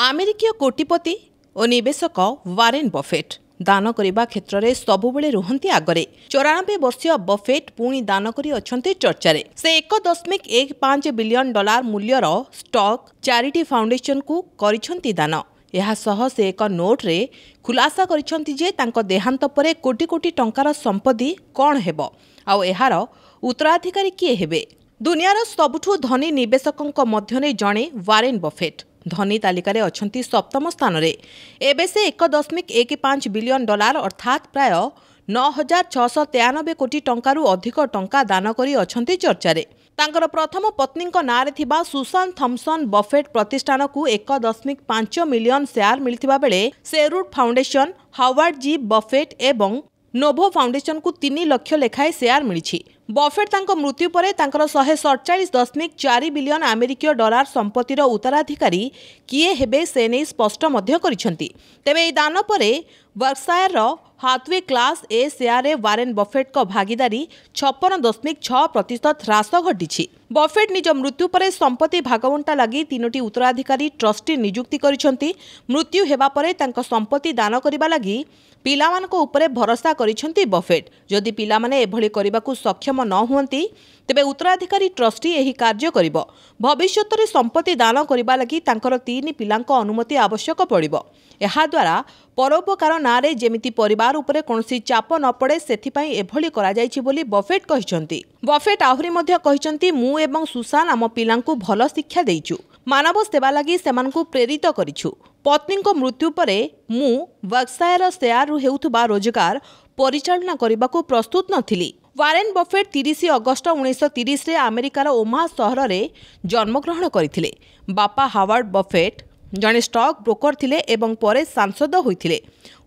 ଆମେରିକୀୟ କୋଟିପତି ଓ ନିବେଶକ ୱାରେନ୍ ବଫେଟ୍ ଦାନ କରିବା କ୍ଷେତ୍ରରେ ସବୁବେଳେ ରୁହନ୍ତି ଆଗରେ। 94 ବର୍ଷୀୟ ବଫେଟ୍ ପୁଣି ଦାନ କରି ଅଛନ୍ତି ଚର୍ଚ୍ଚାରେ। ସେ $1.15 ବିଲିୟନ ମୂଲ୍ୟର ଷ୍ଟକ୍ ଚାରିଟି ଫାଉଣ୍ଡେସନକୁ କରିଛନ୍ତି ଦାନ। ଏହାସହ ସେ ଏକ ନୋଟ୍ରେ ଖୁଲାସା କରିଛନ୍ତି ଯେ ତାଙ୍କ ଦେହାନ୍ତ ପରେ କୋଟି କୋଟି ଟଙ୍କାର ସମ୍ପତ୍ତି କ'ଣ ହେବ ଆଉ ଏହାର ଉତ୍ତରାଧିକାରୀ କିଏ ହେବେ। ଦୁନିଆର ସବୁଠୁ ଧନୀ ନିବେଶକଙ୍କ ମଧ୍ୟରେ ଜଣେ ୱାରେନ୍ ବଫେଟ୍। ଧନୀ ତାଲିକାରେ ଅଛନ୍ତି ସପ୍ତମ ସ୍ଥାନରେ। ଏବେ ସେ $1.15 ବିଲିୟନ ଅର୍ଥାତ୍ ପ୍ରାୟ 9,693 କୋଟି ଟଙ୍କାରୁ ଅଧିକ ଟଙ୍କା ଦାନ କରି ଅଛନ୍ତି ଚର୍ଚ୍ଚାରେ। ତାଙ୍କର ପ୍ରଥମ ପତ୍ନୀଙ୍କ ନାଁରେ ଥିବା ସୁସାନ୍ ଥମ୍ପସନ୍ ବଫେଟ୍ ପ୍ରତିଷ୍ଠାନକୁ 1.5 ମିଲିୟନ ସେୟାର ମିଳିଥିବା ବେଳେ ସେରୁଡ୍ ଫାଉଣ୍ଡେସନ୍, ହାୱାର୍ଡ ଜି ବଫେଟ୍ ଏବଂ ନୋଭୋ ଫାଉଣ୍ଡେସନକୁ 3 ଲକ୍ଷ ଲେଖାଏଁ ସେୟାର ମିଳିଛି। ବଫେଟ୍ ତାଙ୍କ ମୃତ୍ୟୁ ପରେ ତାଙ୍କର $147.4 ବିଲିୟନ ଆମେରିକୀୟ ଡଲାର ସମ୍ପତ୍ତିର ଉତ୍ତରାଧିକାରୀ କିଏ ହେବେ ସେ ନେଇ ସ୍ପଷ୍ଟ ମଧ୍ୟ କରିଛନ୍ତି। ତେବେ ଏହି ଦାନ ପରେ ବର୍କଶାୟାରର ହାଥୱେ କ୍ଲାସ୍ ଏ ସେୟାରରେ ୱାରେନ୍ ବଫେଟ୍ଙ୍କ ଭାଗିଦାରୀ 56.6% ହ୍ରାସ ଘଟିଛି। ବଫେଟ୍ ନିଜ ମୃତ୍ୟୁ ପରେ ସମ୍ପତ୍ତି ଭାଗବଣ୍ଟା ଲାଗି 3ଟି ଉତ୍ତରାଧିକାରୀ ଟ୍ରଷ୍ଟି ନିଯୁକ୍ତି କରିଛନ୍ତି। ମୃତ୍ୟୁ ହେବା ପରେ ତାଙ୍କ ସମ୍ପତ୍ତି ଦାନ କରିବା ଲାଗି ପିଲାମାନଙ୍କ ଉପରେ ଭରସା କରିଛନ୍ତି ବଫେଟ୍। ଯଦି ପିଲାମାନେ ଏଭଳି କରିବାକୁ ସକ୍ଷମ ନ ହୁଅନ୍ତି ତେବେ ଉତ୍ତରାଧିକାରୀ ଟ୍ରଷ୍ଟି ଏହି କାର୍ଯ୍ୟ କରିବ। ଭବିଷ୍ୟତରେ ସମ୍ପତ୍ତି ଦାନ କରିବା ଲାଗି ତାଙ୍କର 3 ପିଲାଙ୍କ ଅନୁମତି ଆବଶ୍ୟକ ପଡ଼ିବ। ଏହାଦ୍ୱାରା ପରୋପକାର ନାଁରେ ଯେମିତି ପରିବାର ଉପରେ କୌଣସି ଚାପ ନ ପଡ଼େ ସେଥିପାଇଁ ଏଭଳି କରାଯାଇଛି ବୋଲି ବଫେଟ୍ କହିଛନ୍ତି। ବଫେଟ୍ ଆହୁରି ମଧ୍ୟ କହିଛନ୍ତି, ମୁଁ ଏବଂ ସୁସାନ୍ ଆମ ପିଲାଙ୍କୁ ଭଲ ଶିକ୍ଷା ଦେଇଛୁ। ମାନବ ସେବା ଲାଗି ସେମାନଙ୍କୁ ପ୍ରେରିତ କରିଛୁ। ପତ୍ନୀଙ୍କ ମୃତ୍ୟୁ ପରେ ମୁଁ ବର୍କଶାୟାର ସେୟାରରୁ ହେଉଥିବା ରୋଜଗାର ପରିଚାଳନା କରିବାକୁ ପ୍ରସ୍ତୁତ ନଥିଲି। ୱାରେନ୍ ବଫେଟ୍ 30 ଅଗଷ୍ଟ 1930ରେ ଆମେରିକାର ଓମାହା ସହରରେ ଜନ୍ମଗ୍ରହଣ କରିଥିଲେ। ବାପା ହାୱାର୍ଡ ବଫେଟ୍ ଜଣେ ଷ୍ଟକ୍ ବ୍ରୋକର ଥିଲେ ଏବଂ ପରେ ସାଂସଦ ହୋଇଥିଲେ।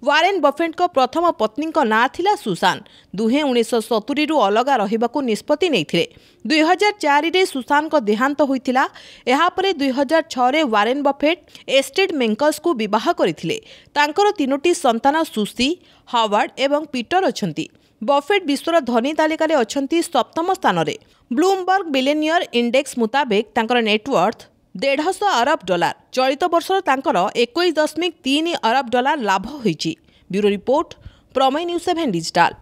ୱାରେନ୍ ବଫେଟ୍ଙ୍କ ପ୍ରଥମ ପତ୍ନୀଙ୍କ ନାଁ ଥିଲା ସୁସାନ୍। ଦୁହେଁ 1970ରୁ ଅଲଗା ରହିବାକୁ ନିଷ୍ପତ୍ତି ନେଇଥିଲେ। 2004ରେ ସୁସାନ୍ଙ୍କ ଦେହାନ୍ତ ହୋଇଥିଲା। ଏହାପରେ 2006ରେ ୱାରେନ୍ ବଫେଟ୍ ଏଷ୍ଟେଟ୍ ମେଙ୍କର୍ସଙ୍କୁ ବିବାହ କରିଥିଲେ। ତାଙ୍କର 3ଟି ସନ୍ତାନ ସୁସି, ହାୱାର୍ଡ ଏବଂ ପିଟର ଅଛନ୍ତି। ବଫେଟ୍ ବିଶ୍ୱର ଧନୀ ତାଲିକାରେ ଅଛନ୍ତି ସପ୍ତମ ସ୍ଥାନରେ। ବ୍ଲୁମବର୍ଗ ବିଲିୟନିୟର ଇଣ୍ଡେକ୍ସ ମୁତାବିକ ତାଙ୍କର ନେଟୱାର୍ଥ $150 ଅରବ। ଚଳିତ ବର୍ଷର ତାଙ୍କର $21.3 ଅରବ ଲାଭ ହୋଇଛି। ବ୍ୟୁରୋ ରିପୋର୍ଟ, ପ୍ରମେୟ ନ୍ୟୁଜ୍ 7 ଡିଜିଟାଲ।